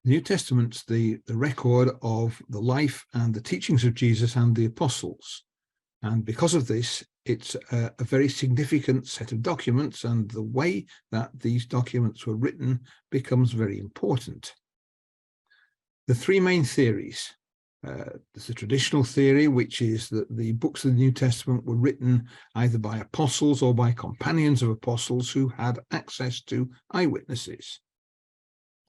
The New Testament's the record of the life and the teachings of Jesus and the apostles. And because of this, it's a very significant set of documents, and the way that these documents were written becomes very important. The three main theories. There's a traditional theory, which is that the books of the New Testament were written either by apostles or by companions of apostles who had access to eyewitnesses.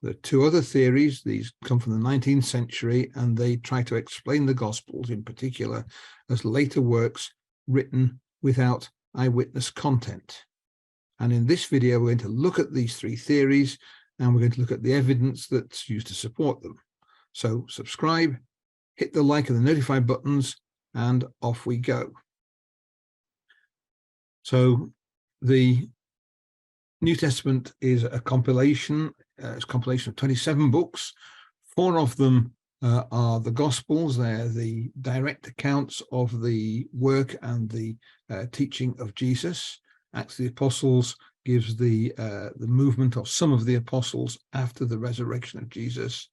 There are two other theories. These come from the 19th century, and they try to explain the Gospels in particular as later works written without eyewitness content. And in this video, we're going to look at these three theories, and we're going to look at the evidence that's used to support them. So subscribe, hit the like and the notify buttons, and off we go. So the New Testament is a compilation. It's a compilation of 27 books. 4 of them are the Gospels. They're the direct accounts of the work and the teaching of Jesus. Acts of the Apostles gives the movement of some of the apostles after the resurrection of Jesus.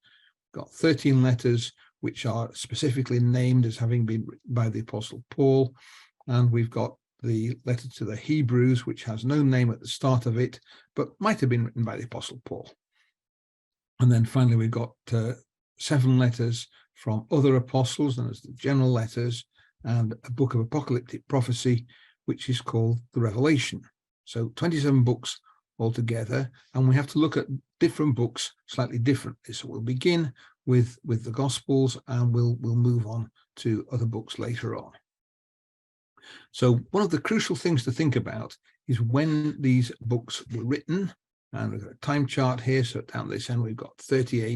Got 13 letters, which are specifically named as having been written by the Apostle Paul. And we've got the letter to the Hebrews, which has no name at the start of it, but might have been written by the Apostle Paul. And then finally, we've got 7 letters from other apostles, and as the general letters, and a book of apocalyptic prophecy, which is called the Revelation. So 27 books altogether, and we have to look at different books slightly differently. So we'll begin with the Gospels, and we'll move on to other books later on. So one of the crucial things to think about is when these books were written, and we've got a time chart here. So down this end, we've got 30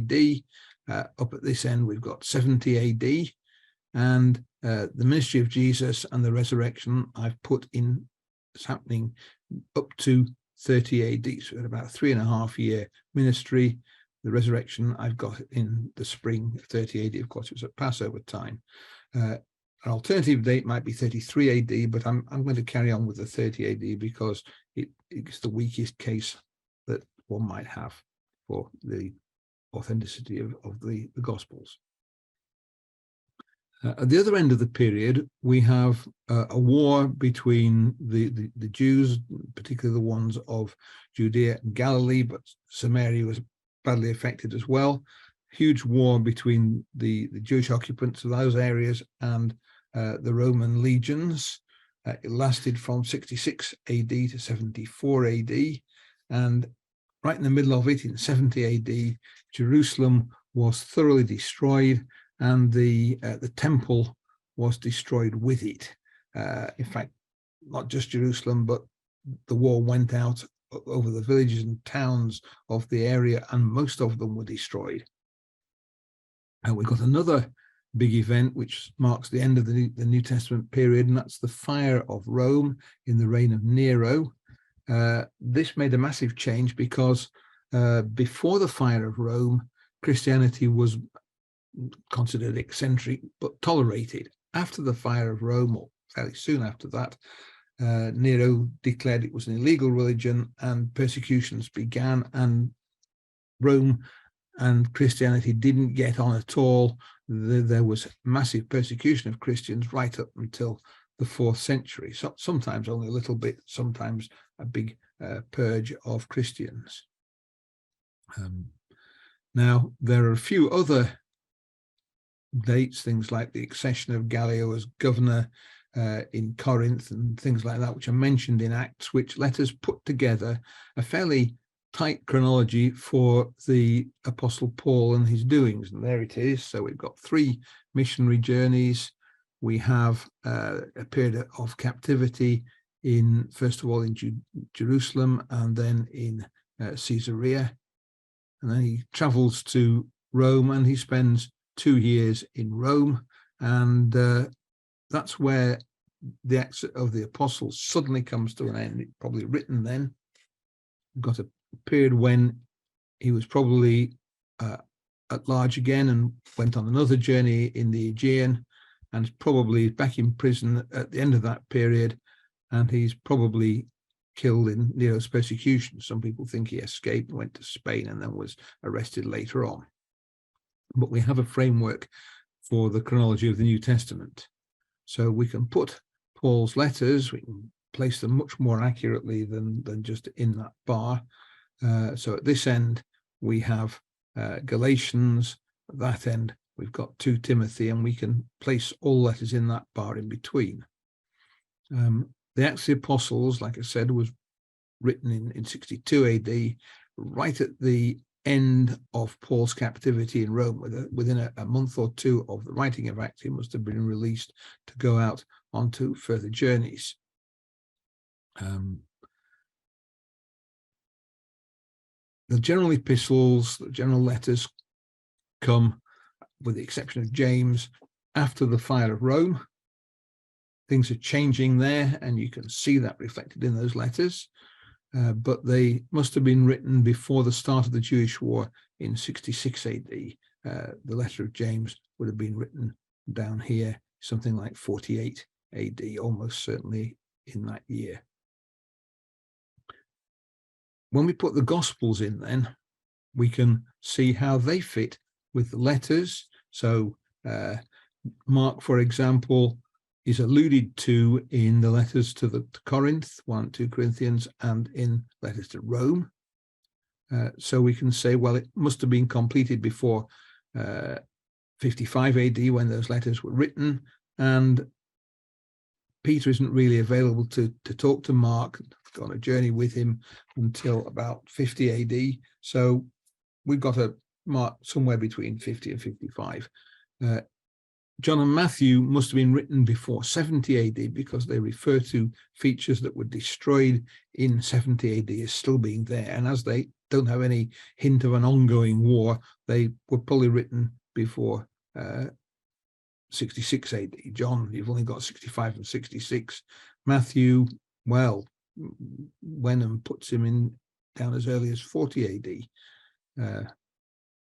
AD. Up at this end, we've got 70 AD. And the ministry of Jesus and the resurrection I've put in is happening up to 30 AD. So at about a 3.5-year ministry. The resurrection I've got in the spring of 30 AD. Of course, it was at Passover time. An alternative date might be 33 AD, but I'm going to carry on with the 30 AD because it's the weakest case that one might have for the authenticity of the Gospels. At the other end of the period, we have a war between the Jews, particularly the ones of Judea and Galilee, but Samaria was badly affected as well. Huge war between the Jewish occupants of those areas and the Roman legions. It lasted from 66 AD to 74 AD, and right in the middle of it, in 70 AD, Jerusalem was thoroughly destroyed, and the temple was destroyed with it. In fact, not just Jerusalem, but the war went out over the villages and towns of the area, and most of them were destroyed. And we've got another big event which marks the end of the New Testament period, and that's the fire of Rome in the reign of Nero. This made a massive change because before the fire of Rome, Christianity was considered eccentric but tolerated. After the fire of Rome, or fairly soon after that, Nero declared it was an illegal religion, and persecutions began, and Rome and Christianity didn't get on at all. There was massive persecution of Christians right up until the 4th century. So sometimes only a little bit, sometimes a big purge of Christians. Now, there are a few other dates, things like the accession of Gallio as governor in Corinth and things like that, which are mentioned in Acts, which let us put together a fairly tight chronology for the Apostle Paul and his doings. And there it is. So we've got 3 missionary journeys. We have a period of captivity first of all in Jerusalem, and then in Caesarea. And then he travels to Rome, and he spends 2 years in Rome. And that's where the Acts of the Apostles suddenly comes to an end. It's probably written then. We've got a period when he was probably at large again and went on another journey in the Aegean, and probably back in prison at the end of that period, and he's probably killed in Nero's persecution. Some people think he escaped and went to Spain and then was arrested later on. but we have a framework for the chronology of the New Testament. So we can put Paul's letters, we can place them much more accurately than just in that bar. So at this end, we have Galatians. At that end, we've got 2 Timothy, and we can place all letters in that bar in between. The Acts of the Apostles, like I said, was written in 62 AD, right at the end of Paul's captivity in Rome. Within a month or two of the writing of Acts, he must have been released to go out onto further journeys. The general epistles, the general letters come, with the exception of James, after the fire of Rome. Things are changing there, and you can see that reflected in those letters. But they must have been written before the start of the Jewish War in 66 AD. The letter of James would have been written down here, something like 48 AD, almost certainly in that year. When we put the Gospels in, then, we can see how they fit with the letters. So Mark, for example, is alluded to in the letters to Corinth, 1 and 2 Corinthians, and in letters to Rome. So we can say, well, it must have been completed before 55 AD when those letters were written, and Peter isn't really available to talk to Mark, go on a journey with him until about 50 AD. So we've got a Mark somewhere between 50 and 55. John and Matthew must have been written before 70 AD because they refer to features that were destroyed in 70 AD as still being there. And as they don't have any hint of an ongoing war, they were probably written before 66 AD. John, you've only got 65 and 66. Matthew, well, Wenham puts him in down as early as 40 AD.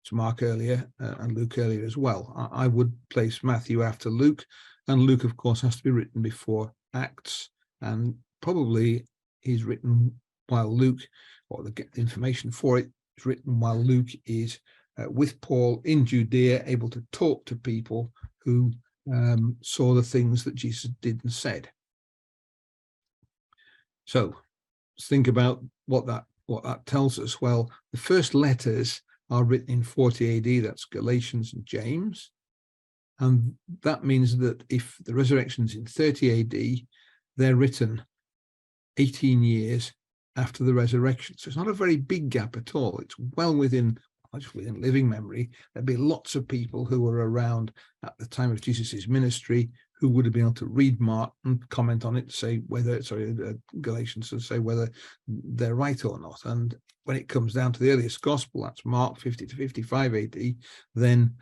It's Mark earlier and Luke earlier as well. I would place Matthew after Luke, and Luke, of course, has to be written before Acts, and probably he's written while Luke, or the information for it is written while Luke is with Paul in Judea, able to talk to people who saw the things that Jesus did and said. So let's think about what that tells us. Well, the first letters are written in 40 AD, that's Galatians and James. And that means that if the resurrection's in 30 AD, they're written 18 years after the resurrection. So it's not a very big gap at all. It's well within living memory. There'd be lots of people who were around at the time of Jesus's ministry who would have been able to read Mark and comment on it, say whether, Galatians, to say whether they're right or not. And when it comes down to the earliest gospel, that's Mark 50 to 55 AD, then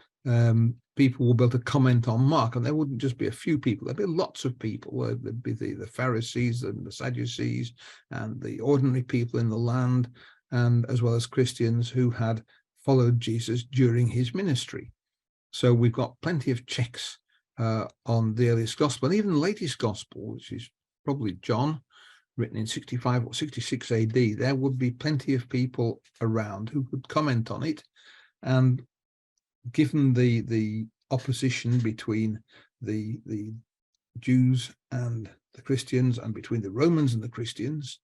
people will be able to comment on Mark, and there wouldn't just be a few people, there'd be lots of people. There'd be the Pharisees and the Sadducees and the ordinary people in the land, and as well as Christians who had followed Jesus during his ministry. So we've got plenty of checks on the earliest gospel, and even the latest gospel, which is probably John, written in 65 or 66 AD, there would be plenty of people around who could comment on it. And given the opposition between the Jews and the Christians, and between the Romans and the Christians,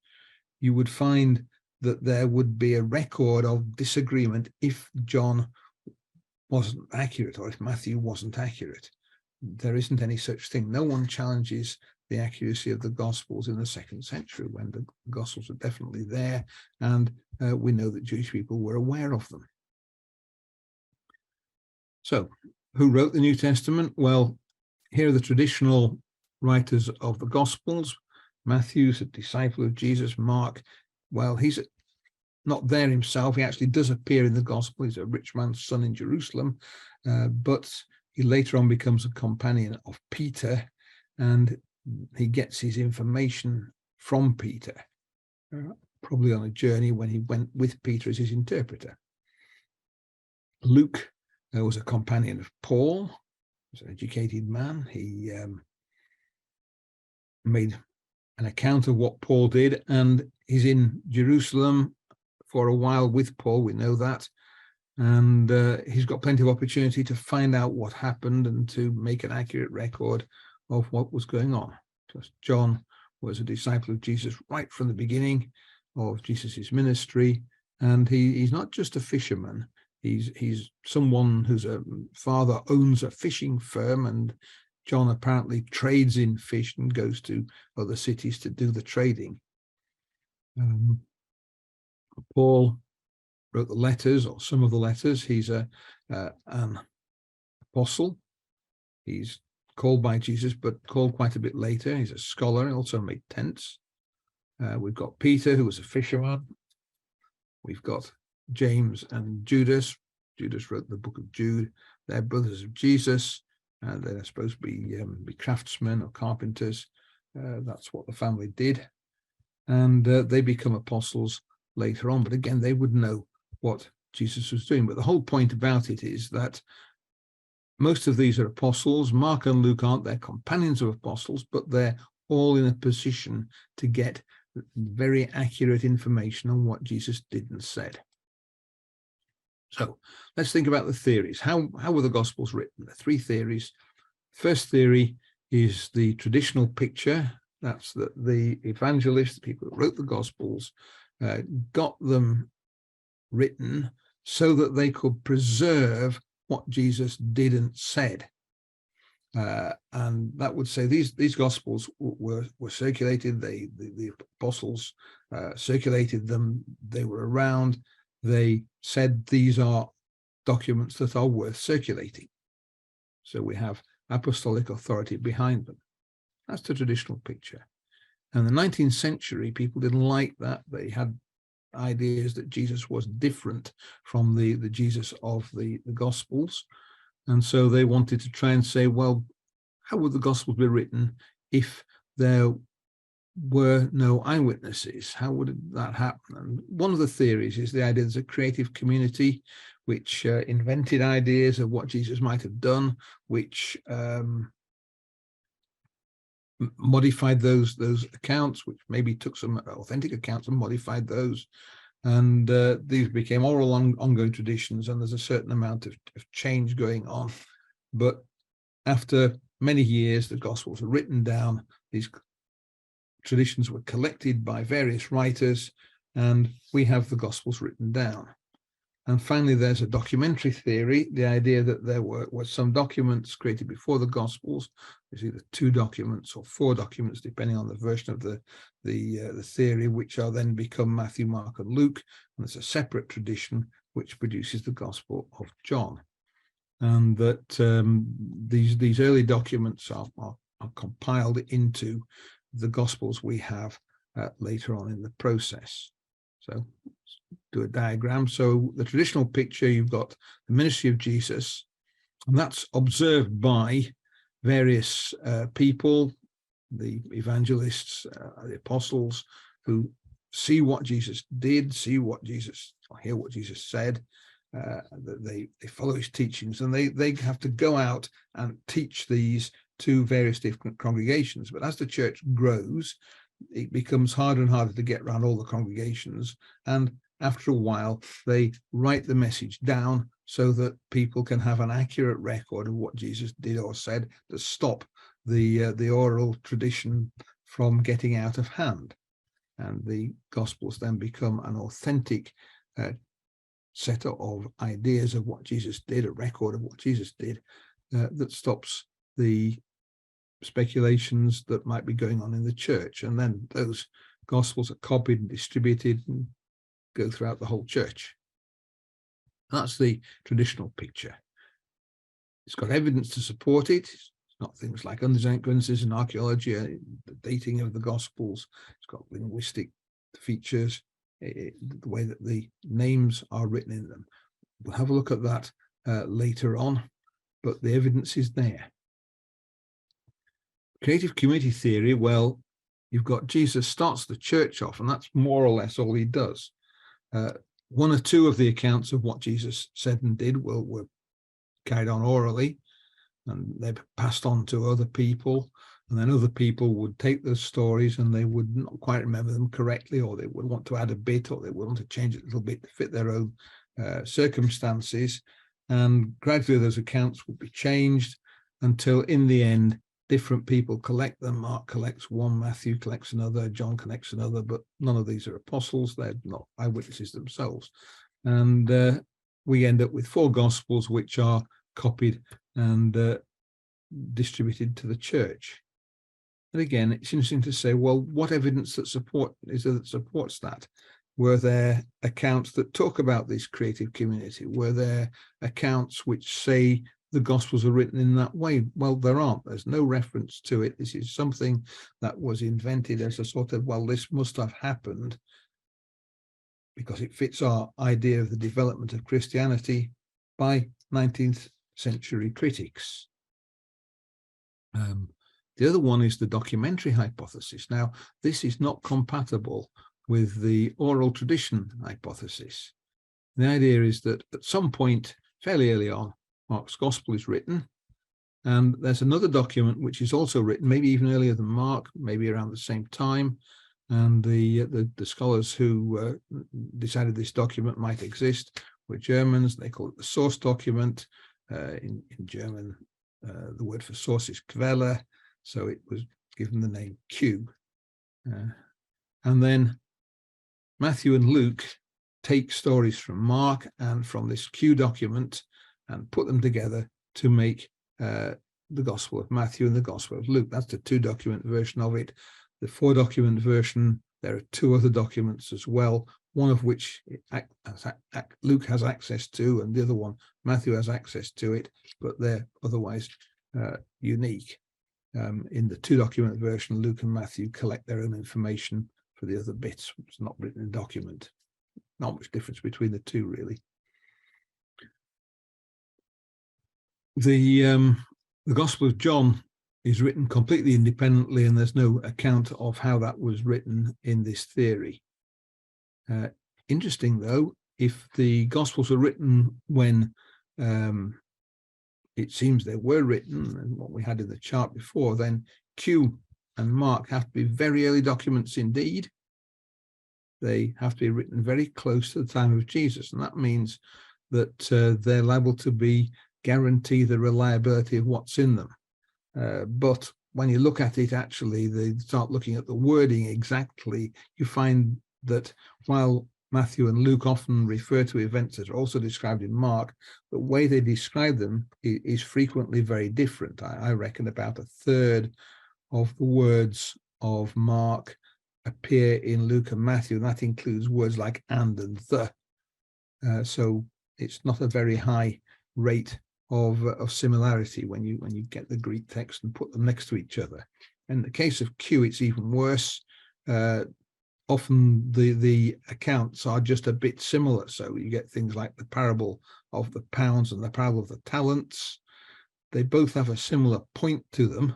you would find that there would be a record of disagreement if John wasn't accurate or if Matthew wasn't accurate. There isn't any such thing. No one challenges the accuracy of the Gospels in the 2nd century, when the Gospels are definitely there, and we know that Jewish people were aware of them. So, who wrote the New Testament? Well, here are the traditional writers of the Gospels. Matthew's a disciple of Jesus. Mark, well, he's not there himself. He actually does appear in the Gospel. He's a rich man's son in Jerusalem, but he later on becomes a companion of Peter, and he gets his information from Peter, probably on a journey when he went with Peter as his interpreter. Luke was a companion of Paul. He was an educated man. He made an account of what Paul did, and he's in Jerusalem for a while with Paul, we know that. And he's got plenty of opportunity to find out what happened and to make an accurate record of what was going on. Because John was a disciple of Jesus right from the beginning of Jesus's ministry, and he's not just a fisherman. He's someone whose father owns a fishing firm, and John apparently trades in fish and goes to other cities to do the trading. Paul wrote the letters, or some of the letters. He's an apostle. He's called by Jesus, but called quite a bit later. He's a scholar. He also made tents. We've got Peter, who was a fisherman. We've got James and Judas. Judas wrote the book of Jude. They're brothers of Jesus. They're supposed to be craftsmen or carpenters. That's what the family did. And they become apostles later on. But again, they would know what Jesus was doing. But the whole point about it is that most of these are apostles. Mark and Luke aren't. They're companions of apostles, but they're all in a position to get very accurate information on what Jesus did and said. So let's think about the theories. How were the Gospels written? There are three theories. First theory is the traditional picture. That's that the evangelists, the people who wrote the Gospels, got them written so that they could preserve what Jesus did and said. And that would say these Gospels were circulated. The apostles circulated them. They were around. They said these are documents that are worth circulating. So we have apostolic authority behind them. That's the traditional picture. And the 19th century, people didn't like that. They had ideas that Jesus was different from the Jesus of the Gospels. And so they wanted to try and say, well, how would the Gospels be written if there were no eyewitnesses? How would that happen? And one of the theories is the idea there's a creative community which invented ideas of what Jesus might have done, which modified those accounts, which maybe took some authentic accounts and modified those. And these became oral ongoing traditions, and there's a certain amount of change going on. But after many years, the Gospels are written down. These traditions were collected by various writers, and we have the Gospels written down. And finally, there's a documentary theory, the idea that there were some documents created before the Gospels. There's either 2 documents or 4 documents, depending on the version of the theory, which are then become Matthew, Mark, and Luke. And there's a separate tradition which produces the Gospel of John. And that these early documents are compiled into the Gospels we have later on in the process. So do a diagram. So the traditional picture, you've got the ministry of Jesus, and that's observed by various people, the evangelists, the apostles, who see what Jesus did, hear what Jesus said. They follow his teachings, and they have to go out and teach these to various different congregations. But as the church grows, it becomes harder and harder to get around all the congregations, and after a while they write the message down so that people can have an accurate record of what Jesus did or said, to stop the oral tradition from getting out of hand. And the Gospels then become an authentic set of ideas of what Jesus did, a record of what Jesus did, that stops the speculations that might be going on in the church. And then those Gospels are copied and distributed and go throughout the whole church. That's the traditional picture. It's got evidence to support it. It's not things like undesigned and archaeology, the dating of the Gospels. It's got linguistic features, the way that the names are written in them. We'll have a look at that later on, but the evidence is there. Creative community theory, well, you've got Jesus starts the church off, and that's more or less all he does. 1 or 2 of the accounts of what Jesus said and did were carried on orally, and they're passed on to other people, and then other people would take those stories and they would not quite remember them correctly, or they would want to add a bit, or they would want to change it a little bit to fit their own circumstances, and gradually those accounts would be changed until in the end different people collect them. Mark collects one, Matthew collects another, John collects another, but none of these are apostles. They're not eyewitnesses themselves. And we end up with 4 Gospels, which are copied and distributed to the church. And again, it's interesting to say, well, what evidence that supports that? Were there accounts that talk about this creative community? Were there accounts which say the Gospels are written in that way? Well, there aren't. There's no reference to it. This is something that was invented as a sort of, well, this must have happened because it fits our idea of the development of Christianity by 19th century critics. The other one is the documentary hypothesis. Now, this is not compatible with the oral tradition hypothesis. The idea is that at some point, fairly early on, Mark's Gospel is written, and there's another document which is also written, maybe even earlier than Mark, maybe around the same time, and the scholars who decided this document might exist were Germans. They call it the source document. In German, the word for source is Quelle, so it was given the name Q. And then Matthew and Luke take stories from Mark and from this Q document and put them together to make the Gospel of Matthew and the Gospel of Luke. That's the 2-document version of it. The 4-document version, there are 2 other documents as well, one of which Luke has access to, and the other one Matthew has access to it, but they're otherwise unique. In the 2-document version, Luke and Matthew collect their own information for the other bits. It's not written in a document. Not much difference between the 2, really. The Gospel of John is written completely independently, and there's no account of how that was written in this theory. Interesting, though, if the Gospels are written when it seems they were written, and what we had in the chart before, then Q and Mark have to be very early documents indeed. They have to be written very close to the time of Jesus, and that means that they're liable to guarantee the reliability of what's in them. But when you look at it, actually, they start looking at the wording exactly, you find that while Matthew and Luke often refer to events that are also described in Mark, the way they describe them is frequently very different. I reckon about 1/3 of the words of Mark appear in Luke and Matthew, and that includes words like and the. So it's not a very high rate of similarity when you get the Greek text and put them next to each other. In the case of Q, it's even worse. Often the accounts are just a bit similar. So you get things like the parable of the pounds and the parable of the talents. They both have a similar point to them,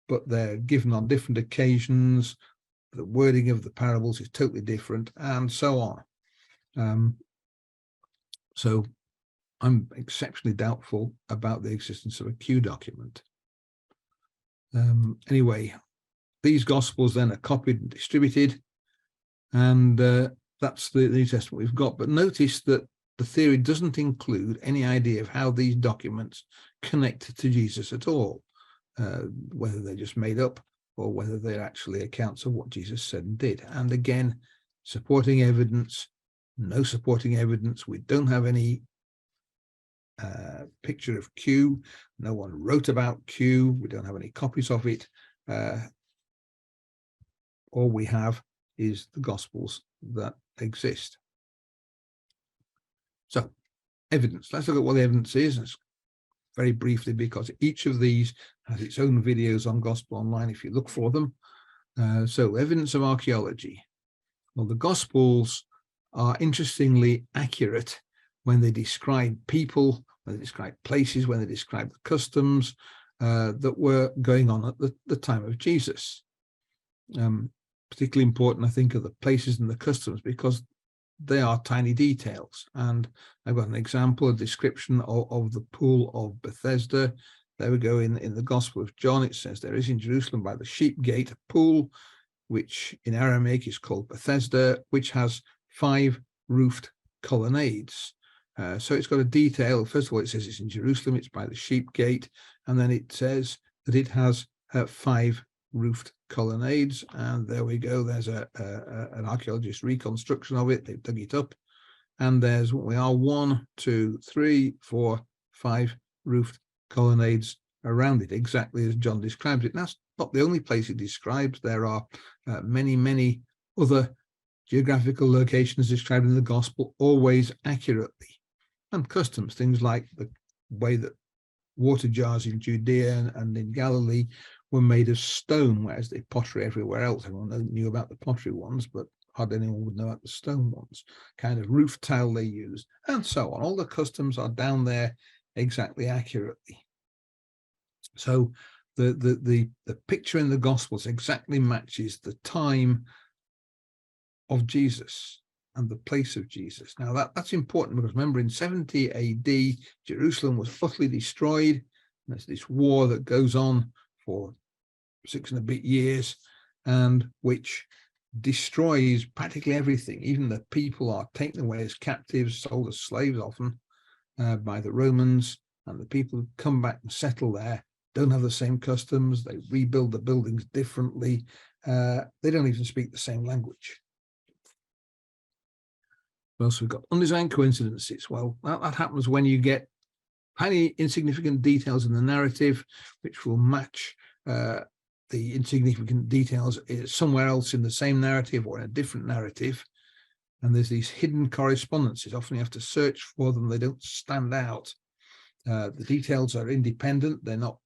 but they're given on different occasions. The wording of the parables is totally different, and so on. So I'm exceptionally doubtful about the existence of a Q document. Anyway, these Gospels then are copied and distributed, and that's the New Testament we've got. But notice that the theory doesn't include any idea of how these documents connect to Jesus at all, whether they're just made up or whether they're actually accounts of what Jesus said and did. And again, supporting evidence, no supporting evidence. We don't have any picture of Q. No one wrote about Q. We don't have any copies of it. All we have is the Gospels that exist. So, evidence. Let's look at what the evidence is. Very briefly, because each of these has its own videos on Gospel Online if you look for them. So, evidence of archaeology. Well, the Gospels are interestingly accurate when they describe people, when they describe places, when they describe the customs that were going on at the time of Jesus. Particularly important, I think, are the places and the customs, because they are tiny details. And I've got an example, a description of the pool of Bethesda. There we go. In the Gospel of John, it says, there is in Jerusalem by the sheep gate a pool, which in Aramaic is called Bethesda, which has 5 roofed colonnades. So it's got a detail. First of all, it says it's in Jerusalem, it's by the sheep gate, and then it says that it has 5 roofed colonnades. And there we go. There's an archaeologist reconstruction of it. They've dug it up. And there's what we are 1, 2, 3, 4, 5 roofed colonnades around it, exactly as John describes it. And that's not the only place it describes. There are many, many other geographical locations described in the gospel, always accurately. And customs, things like the way that water jars in Judea and in Galilee were made of stone, whereas the pottery everywhere else, everyone knew about the pottery ones, but hardly anyone would know about the stone ones, kind of roof tile they used, and so on. All the customs are down there exactly accurately. So the picture in the Gospels exactly matches the time of Jesus and the place of Jesus. Now that's important, because remember, in 70 AD, Jerusalem was utterly destroyed. There's this war that goes on for 6 and a bit years, and which destroys practically everything. Even the people are taken away as captives, sold as slaves often by the Romans, and the people who come back and settle there don't have the same customs. They rebuild the buildings differently. They don't even speak the same language. What else we've got? Undesigned coincidences. Well, that happens when you get tiny insignificant details in the narrative which will match the insignificant details somewhere else in the same narrative or in a different narrative. And there's these hidden correspondences. Often you have to search for them. They don't stand out. The details are independent. They're not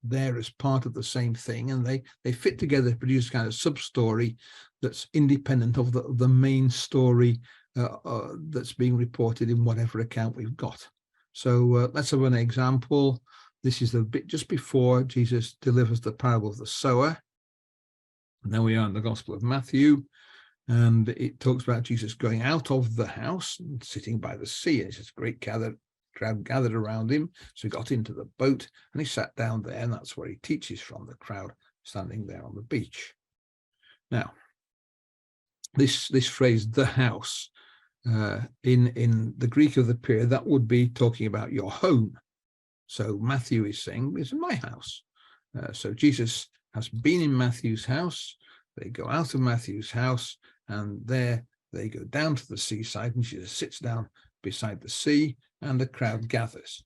there as part of the same thing, and they fit together to produce a kind of sub-story that's independent of the main story that's being reported in whatever account we've got. So let's have an example. This is the bit just before Jesus delivers the parable of the sower. And then we are in the Gospel of Matthew, and it talks about Jesus going out of the house and sitting by the sea. And it's just a great crowd gathered around him. So he got into the boat and he sat down there, and that's where he teaches from, the crowd standing there on the beach. Now, this phrase, the house, in the Greek of the period, that would be talking about your home. So Matthew is saying, it's my house. So Jesus has been in Matthew's house. They go out of Matthew's house, and there they go down to the seaside, and Jesus sits down beside the sea, and the crowd gathers.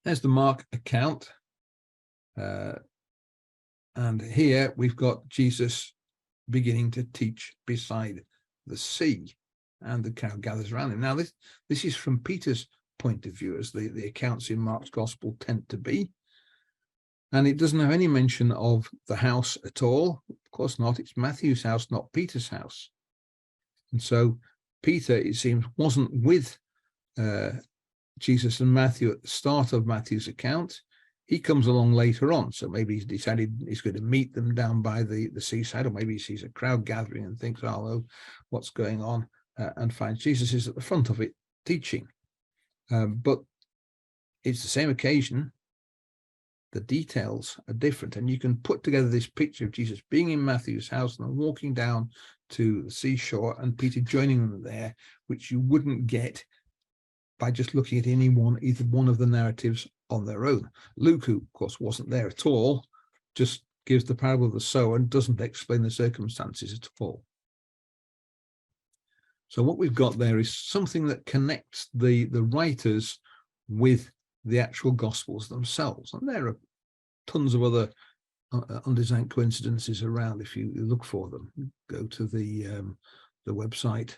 There's the Mark account. And here we've got Jesus beginning to teach beside the sea, and the crowd gathers around him. Now, this is from Peter's point of view, as the accounts in Mark's gospel tend to be. And it doesn't have any mention of the house at all. Of course not. It's Matthew's house, not Peter's house. And so Peter, it seems, wasn't with Jesus and Matthew at the start of Matthew's account. He comes along later on. So maybe he's decided he's going to meet them down by the seaside, or maybe he sees a crowd gathering and thinks, oh, what's going on? And finds Jesus is at the front of it teaching. But it's the same occasion. The details are different, and you can put together this picture of Jesus being in Matthew's house and then walking down to the seashore, and Peter joining them there, which you wouldn't get by just looking at either one of the narratives on their own. Luke, who of course wasn't there at all, just gives the parable of the sower and doesn't explain the circumstances at all. So what we've got there is something that connects the writers with the actual Gospels themselves. And there are tons of other undesigned coincidences around. If you look for them, go to the website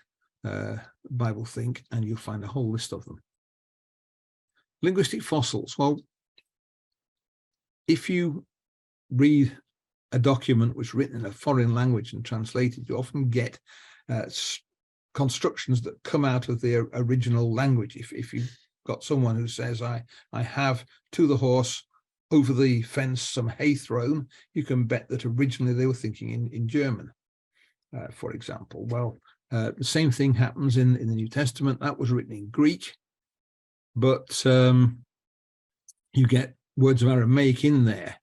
Bible Think, and you'll find a whole list of them. Linguistic fossils. Well, if you read a document which is written in a foreign language and translated, you often get constructions that come out of the original language. If you've got someone who says, I have to the horse over the fence some hay thrown, you can bet that originally they were thinking in German, for example. Well, the same thing happens in the New Testament. That was written in Greek, but you get words of Aramaic in there.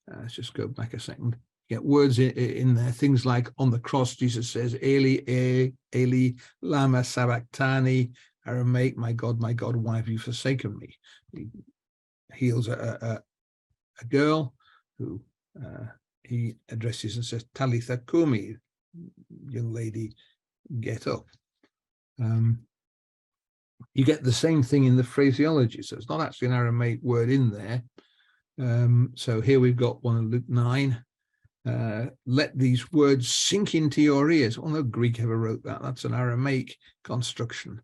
Let's just go back a second. You get words in there, things like on the cross, Jesus says, Eli, Eli, lama sabachthani, Aramaic, my God, why have you forsaken me? He heals a girl who he addresses and says, Talitha Kumi, young lady, get up. You get the same thing in the phraseology, so it's not actually an Aramaic word in there. So here we've got one in Luke 9. Let these words sink into your ears. Well, no Greek ever wrote that. That's an Aramaic construction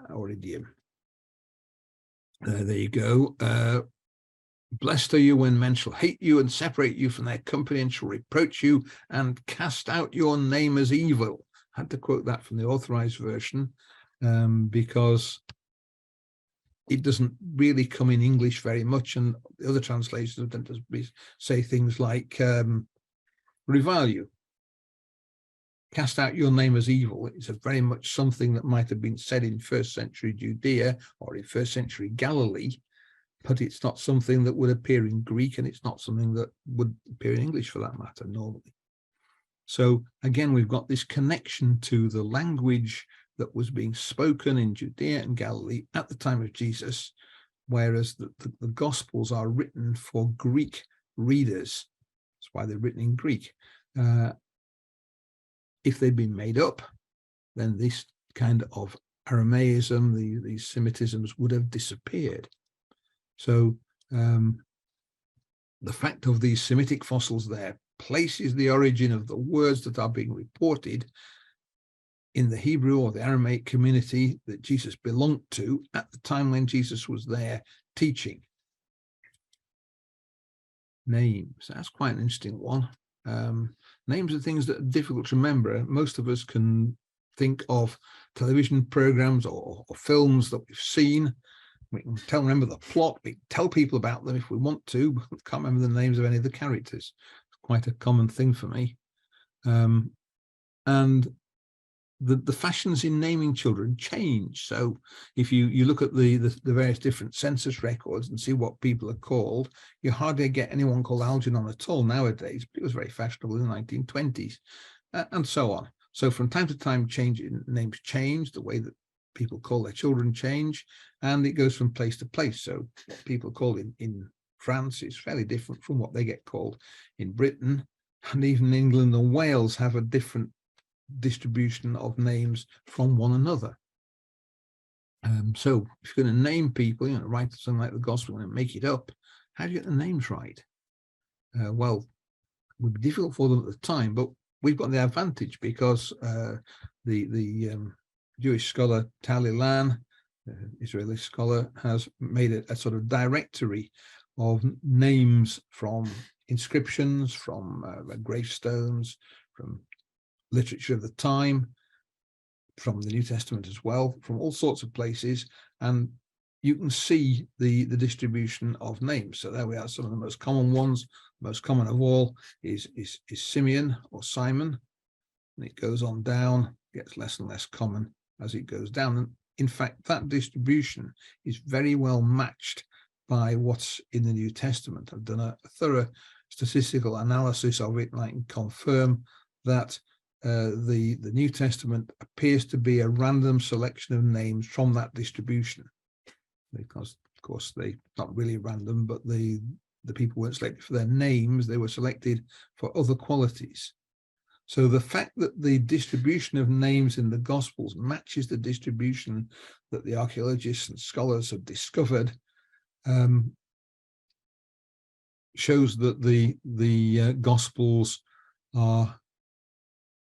or idiom. There you go. Blessed are you when men shall hate you and separate you from their company and shall reproach you and cast out your name as evil. I had to quote that from the Authorized Version because it doesn't really come in English very much, and the other translations tend to say things like revile you, cast out your name as evil. It's a very much something that might have been said in first century Judea or in first century Galilee, but it's not something that would appear in Greek, and it's not something that would appear in English for that matter normally. So again, we've got this connection to the language that was being spoken in Judea and Galilee at the time of Jesus, whereas the Gospels are written for Greek readers. That's why they're written in Greek. If they'd been made up, then this kind of Aramaism, these Semitisms would have disappeared. So the fact of these Semitic fossils there places the origin of the words that are being reported in the Hebrew or the Aramaic community that Jesus belonged to at the time when Jesus was there teaching. Names, that's quite an interesting one. Names are things that are difficult to remember. Most of us can think of television programs or films that we've seen. We can remember the plot. We can tell people about them if we want to, but we can't remember the names of any of the characters. It's quite a common thing for me. And the fashions in naming children change. So if you look at the various different census records and see what people are called, you hardly get anyone called Algernon at all nowadays, but it was very fashionable in the 1920s, and so on. So from time to time, names change, the way that people call their children change, and it goes from place to place. So what people call in France is fairly different from what they get called in Britain, and even England and Wales have a different distribution of names from one another. So if you're going to name people, write something like the Gospel and make it up, how do you get the names right? Well, it would be difficult for them at the time, but we've got the advantage because the Jewish scholar Tali Lan, Israeli scholar, has made a sort of directory of names from inscriptions, from gravestones, from literature of the time, from the New Testament as well, from all sorts of places, and you can see the distribution of names. So there we are, some of the most common ones. Most common of all is Simeon or Simon, and it goes on down, gets less and less common as it goes down. And in fact, that distribution is very well matched by what's in the New Testament. I've done a thorough statistical analysis of it, and I can confirm that the New Testament appears to be a random selection of names from that distribution, because of course they're not really random, but the people weren't selected for their names, they were selected for other qualities. So the fact that the distribution of names in the Gospels matches the distribution that the archaeologists and scholars have discovered shows that the Gospels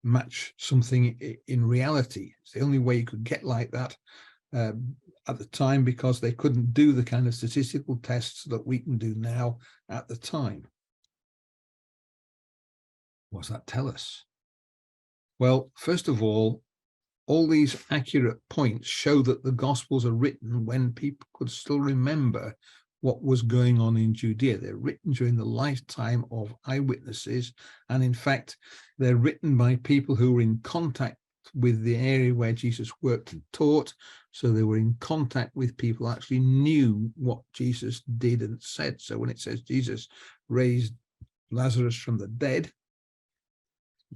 match something in reality. It's the only way you could get like that at the time, because they couldn't do the kind of statistical tests that we can do now at the time. What does that tell us? Well, first of all these accurate points show that the Gospels are written when people could still remember what was going on in Judea. They're written during the lifetime of eyewitnesses, and in fact, they're written by people who were in contact with the area where Jesus worked and taught. So they were in contact with people who actually knew what Jesus did and said. So when it says Jesus raised Lazarus from the dead,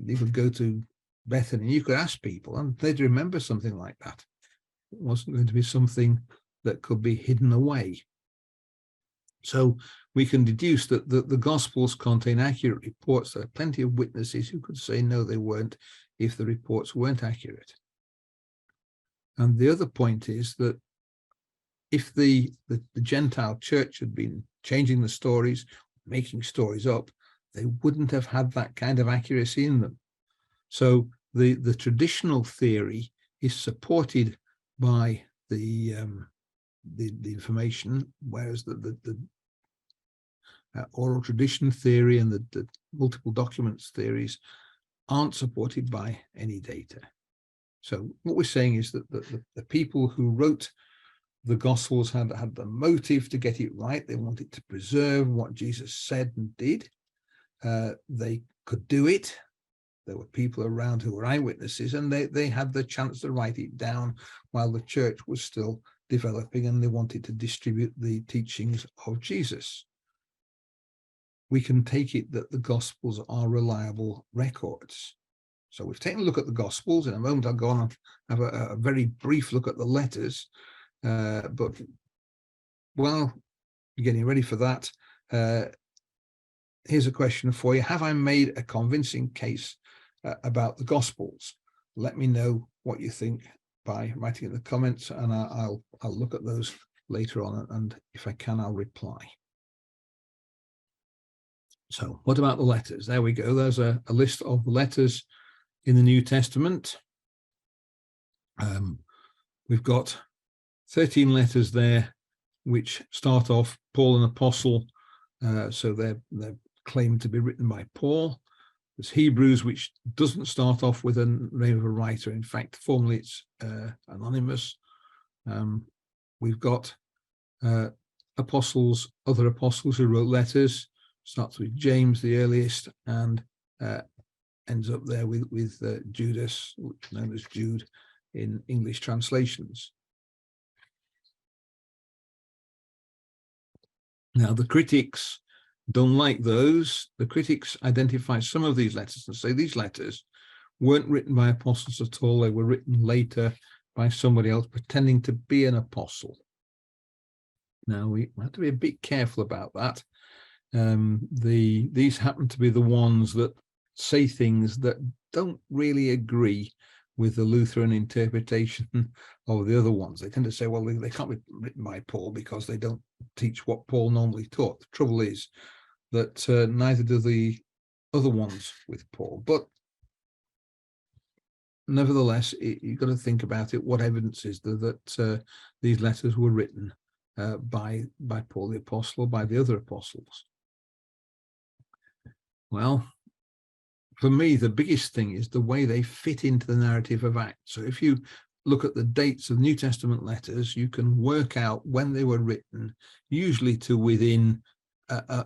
You could go to Bethany, you could ask people, and they'd remember something like that. It wasn't going to be something that could be hidden away. So we can deduce that the Gospels contain accurate reports. There are plenty of witnesses who could say no, they weren't, if the reports weren't accurate. And the other point is that if the Gentile church had been changing the stories, making stories up, they wouldn't have had that kind of accuracy in them. So the traditional theory is supported by the information, whereas the oral tradition theory and the multiple documents theories aren't supported by any data. So what we're saying is that the people who wrote the Gospels had the motive to get it right. They wanted to preserve what Jesus said and did. They could do it. There were people around who were eyewitnesses, and they had the chance to write it down while the church was still developing, and they wanted to distribute the teachings of Jesus. We can take it that the Gospels are reliable records. So we've taken a look at the Gospels. In a moment, I'll go on and have a very brief look at the letters. But while you're getting ready for that, here's a question for you. Have I made a convincing case about the Gospels? Let me know what you think by writing in the comments, and I'll look at those later on, and if I can, I'll reply. So what about the letters? There we go. There's a list of letters in the New Testament. We've got 13 letters there, which start off Paul, an apostle. So they're claimed to be written by Paul. There's Hebrews, which doesn't start off with a name of a writer. In fact, formally it's anonymous. We've got apostles, other apostles who wrote letters. Starts with James, the earliest, and ends up there with Judas, known as Jude in English translations. Now, the critics don't like those. The critics identify some of these letters and say these letters weren't written by apostles at all. They were written later by somebody else pretending to be an apostle. Now, we have to be a bit careful about that. These happen to be the ones that say things that don't really agree with the Lutheran interpretation of the other ones. They tend to say, well, they can't be written by Paul because they don't teach what Paul normally taught. The trouble is that neither do the other ones with Paul. But nevertheless, you've got to think about it. What evidence is there that these letters were written by Paul the Apostle or by the other apostles? Well, for me, the biggest thing is the way they fit into the narrative of Acts. So if you look at the dates of New Testament letters, you can work out when they were written, usually to within a